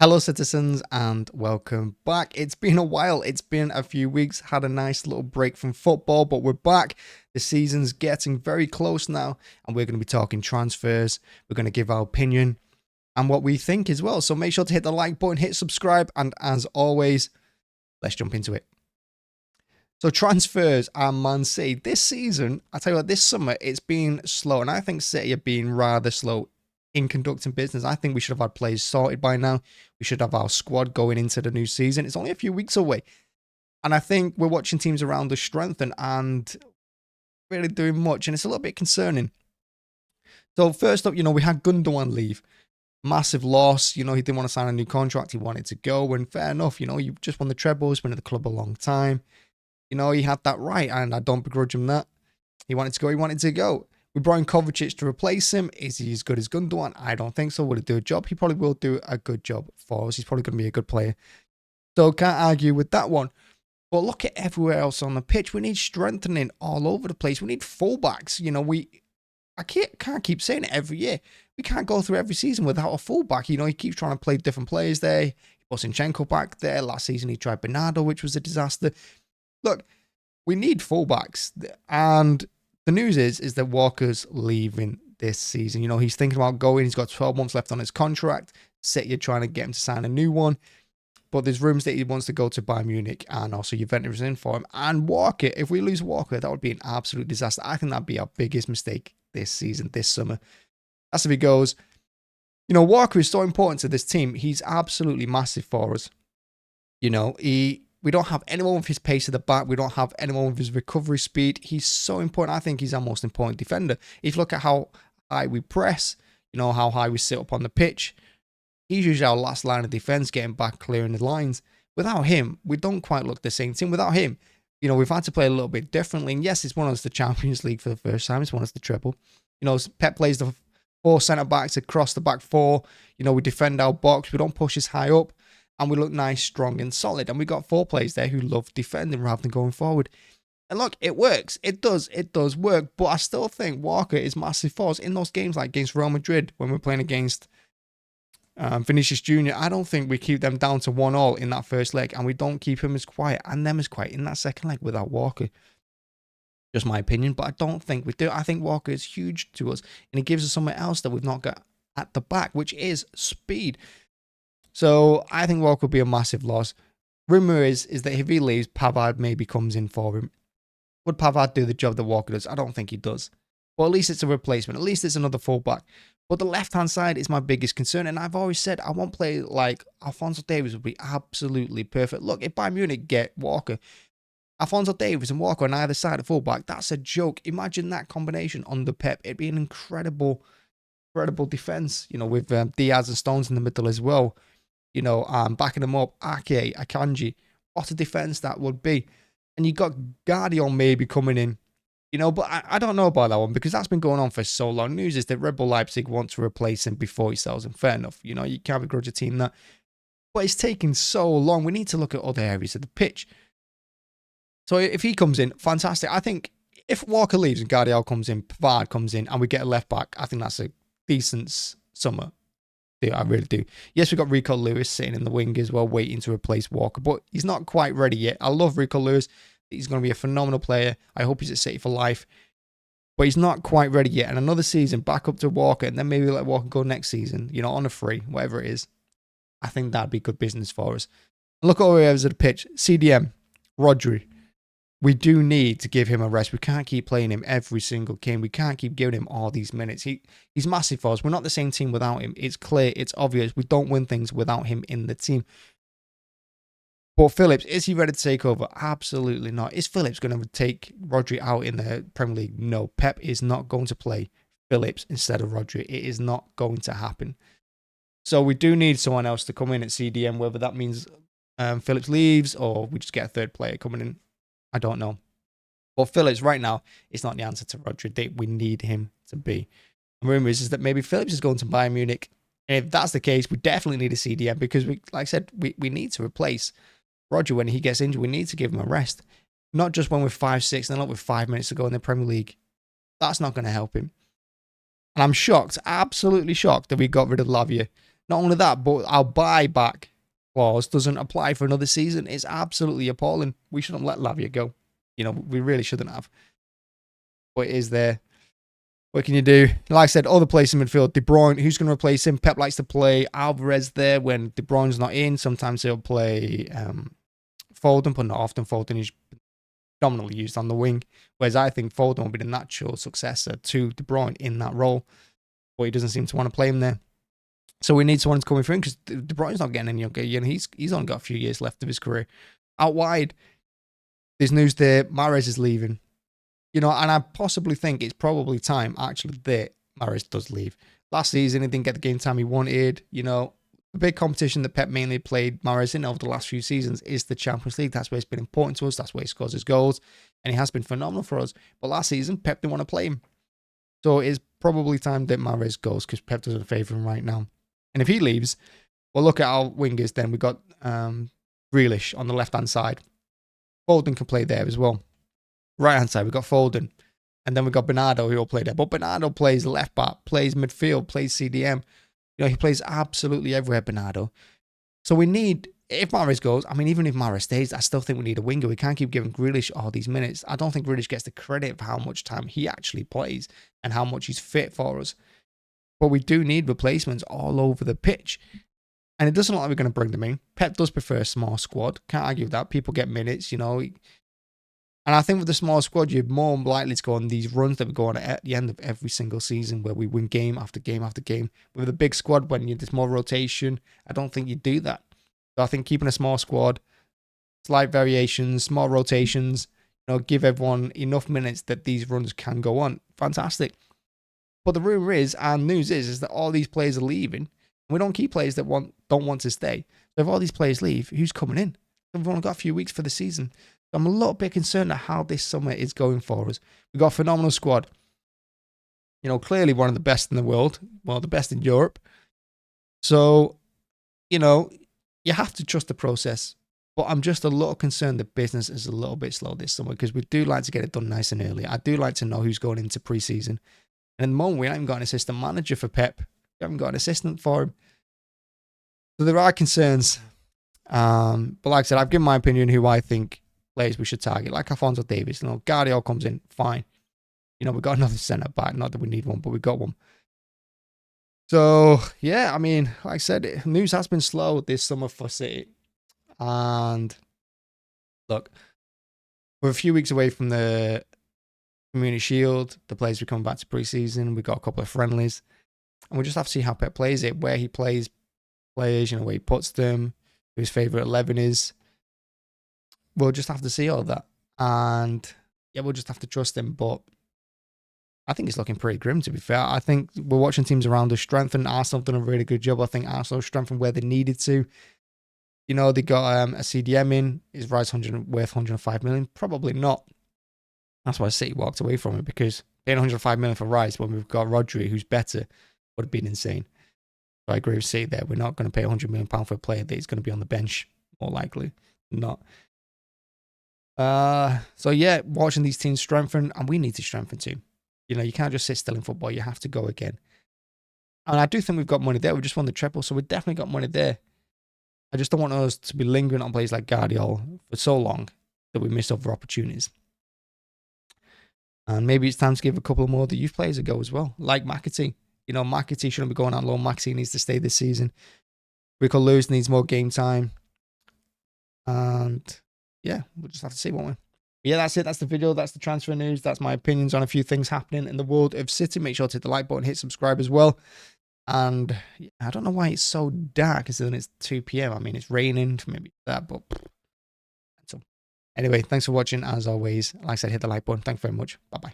Hello, citizens, and welcome back. It's been a while. It's been a few weeks. Had a nice little break from football, but we're back. The season's getting very close now, and we're going to be talking transfers. We're going to give our opinion and what we think as well. So make sure to hit the like button, hit subscribe, and as always, let's jump into it. So transfers and Man City. This season, I tell you what, this summer, it's been slow, and I think City are being rather slow in conducting business. I think we should have had players sorted by now. We should have our squad going into the new season. It's only a few weeks away. And I think we're watching teams around us strengthen and really doing much. And it's a little bit concerning. So first up, we had Gundogan leave. Massive loss. He didn't want to sign a new contract. He wanted to go. And fair enough, you just won the treble. He's been at the club a long time. He had that right. And I don't begrudge him that. He wanted to go. He wanted to go. We brought in Kovacic to replace him. Is he as good as Gundogan? I don't think so. Will he do a job? He probably will do a good job for us. He's probably going to be a good player. So can't argue with that one. But look at everywhere else on the pitch. We need strengthening all over the place. We need fullbacks. I can't keep saying it every year. We can't go through every season without a fullback. He keeps trying to play different players there. He put Zinchenko back there. Last season he tried Bernardo, which was a disaster. Look, we need fullbacks. And the news is that Walker's leaving this season. He's thinking about going. He's got 12 months left on his contract. City are trying to get him to sign a new one. But there's rumors that he wants to go to Bayern Munich, and also Juventus is in for him. And Walker, if we lose Walker, that would be an absolute disaster. I think that'd be our biggest mistake this season, this summer. That's if he goes. Walker is so important to this team. He's absolutely massive for us. We don't have anyone with his pace at the back. We don't have anyone with his recovery speed. He's so important. I think he's our most important defender. If you look at how high we press, how high we sit up on the pitch, he's usually our last line of defense, getting back, clearing the lines. Without him, we don't quite look the same team. Without him, we've had to play a little bit differently. And yes, it's won us the Champions League for the first time. It's won us the treble. Pep plays the 4 centre-backs across the back 4. We defend our box. We don't push as high up. And we look nice, strong, and solid. And we got 4 players there who love defending rather than going forward. And look, it works. It does work. But I still think Walker is massive for us in those games like against Real Madrid when we're playing against Vinicius Jr. I don't think we keep them down to 1-1 in that first leg. And we don't keep him as quiet and them as quiet in that second leg without Walker. Just my opinion. But I don't think we do. I think Walker is huge to us. And he gives us something else that we've not got at the back, which is speed. So I think Walker will be a massive loss. Rumour is that if he leaves, Pavard maybe comes in for him. Would Pavard do the job that Walker does? I don't think he does. But at least it's a replacement. At least it's another fullback. But the left-hand side is my biggest concern. And I've always said I want to play like Alphonso Davies would be absolutely perfect. Look, if Bayern Munich get Walker, Alphonso Davies and Walker on either side of fullback, that's a joke. Imagine that combination under Pep. It'd be an incredible defence, with Diaz and Stones in the middle as well. Backing them up, Ake, Akanji. What a defence that would be. And you got Gvardiol maybe coming in. But I don't know about that one because that's been going on for so long. News is that Red Bull Leipzig want to replace him before he sells him. Fair enough. You can't begrudge a team that. But it's taking so long. We need to look at other areas of the pitch. So if he comes in, fantastic. I think if Walker leaves and Gvardiol comes in, Pavard comes in, and we get a left back, I think that's a decent summer. I really do. Yes, we've got Rico Lewis sitting in the wing as well, waiting to replace Walker, but he's not quite ready yet. I love Rico Lewis. He's going to be a phenomenal player. I hope he's at City for life, but he's not quite ready yet. And another season back up to Walker, and then maybe let Walker go next season, on a free, whatever it is. I think that'd be good business for us. Look over here at the pitch. CDM, Rodri. We do need to give him a rest. We can't keep playing him every single game. We can't keep giving him all these minutes. He's massive for us. We're not the same team without him. It's clear. It's obvious. We don't win things without him in the team. But Phillips, is he ready to take over? Absolutely not. Is Phillips going to take Rodri out in the Premier League? No. Pep is not going to play Phillips instead of Rodri. It is not going to happen. So we do need someone else to come in at CDM, whether that means Phillips leaves or we just get a third player coming in. I don't know. But Phillips right now is not the answer to Rodri. We need him to be. And rumours is that maybe Phillips is going to Bayern Munich. And if that's the case, we definitely need a CDM because, like I said, we need to replace Rodri when he gets injured. We need to give him a rest. Not just when we're 5-6 and not with 5 minutes to go in the Premier League. That's not going to help him. And I'm shocked, absolutely shocked that we got rid of Lavia. Not only that, but our buyback clause doesn't apply for another season. It's absolutely appalling. We shouldn't let Lavia go. We really shouldn't have. But it is there. What can you do? Like I said, other players in midfield. De Bruyne, who's going to replace him? Pep likes to play Alvarez there when De Bruyne's not in. Sometimes he'll play Foden, but not often. Foden is dominantly used on the wing. Whereas I think Foden will be the natural successor to De Bruyne in that role. But he doesn't seem to want to play him there. So we need someone to come in for him because De Bruyne's not getting any younger. He's only got a few years left of his career. Out wide, there's news there. Mahrez is leaving. And I possibly think it's probably time, actually, that Mahrez does leave. Last season, he didn't get the game time he wanted. The big competition that Pep mainly played Mahrez in over the last few seasons is the Champions League. That's where it's been important to us. That's where he scores his goals. And he has been phenomenal for us. But last season, Pep didn't want to play him. So it's probably time that Mahrez goes because Pep doesn't favour him right now. And if he leaves, we'll look at our wingers then. We've got Grealish on the left-hand side. Foden can play there as well. Right-hand side, we've got Foden. And then we've got Bernardo, who will play there. But Bernardo plays left back, plays midfield, plays CDM. He plays absolutely everywhere, Bernardo. So we need, if Mahrez goes, even if Mahrez stays, I still think we need a winger. We can't keep giving Grealish all these minutes. I don't think Grealish gets the credit for how much time he actually plays and how much he's fit for us. But we do need replacements all over the pitch. And it doesn't look like we're going to bring them in. Pep does prefer a small squad. Can't argue with that. People get minutes, And I think with the small squad, you're more likely to go on these runs that we go on at the end of every single season where we win game after game after game. With a big squad, when there's more rotation, I don't think you do that. So I think keeping a small squad, slight variations, small rotations, give everyone enough minutes that these runs can go on. Fantastic. But the rumour is, and news is that all these players are leaving. We don't keep players that don't want to stay. So if all these players leave, who's coming in? We've only got a few weeks for the season. I'm a little bit concerned at how this summer is going for us. We've got a phenomenal squad. Clearly one of the best in the world. Well, the best in Europe. So, you have to trust the process. But I'm just a little concerned that business is a little bit slow this summer because we do like to get it done nice and early. I do like to know who's going into pre-season. And at the moment, we haven't got an assistant manager for Pep. We haven't got an assistant for him. So there are concerns. But like I said, I've given my opinion who I think players we should target, like Alphonso Davies. Gvardiol comes in, fine. We've got another centre back. Not that we need one, but we've got one. So, yeah, like I said, news has been slow this summer for City. And look, we're a few weeks away from the Community Shield. The players are coming back to pre-season. We've got a couple of friendlies. And we just have to see how Pep plays it, where he plays players, where he puts them, who his favourite 11 is. We'll just have to see all that. And yeah, we'll just have to trust him. But I think it's looking pretty grim, to be fair. I think we're watching teams around us strengthen. Arsenal have done a really good job. I think Arsenal strengthened where they needed to. They got a CDM in. Is Rice worth 105 million? Probably not. That's why City walked away from it, because paying 105 million for Rice when we've got Rodri, who's better, would have been insane. So I agree with City there. We're not going to pay 100 million pound for a player that is going to be on the bench, more likely. Not. So yeah, watching these teams strengthen, and we need to strengthen too. You can't just sit still in football. You have to go again. And I do think we've got money there. We just won the treble, so we've definitely got money there. I just don't want us to be lingering on players like Gvardiol for so long that we miss other opportunities. And maybe it's time to give a couple more of the youth players a go as well, like McAtee. McAtee shouldn't be going on loan. McAtee needs to stay this season. Rico Lewis needs more game time. And yeah, we'll just have to see, won't we? Yeah, that's it. That's the video. That's the transfer news. That's my opinions on a few things happening in the world of City. Make sure to hit the like button, hit subscribe as well. And I don't know why it's so dark, considering it's 2 p.m. It's raining, maybe that, but so anyway, thanks for watching as always. Like I said, hit the like button. Thanks very much. Bye-bye.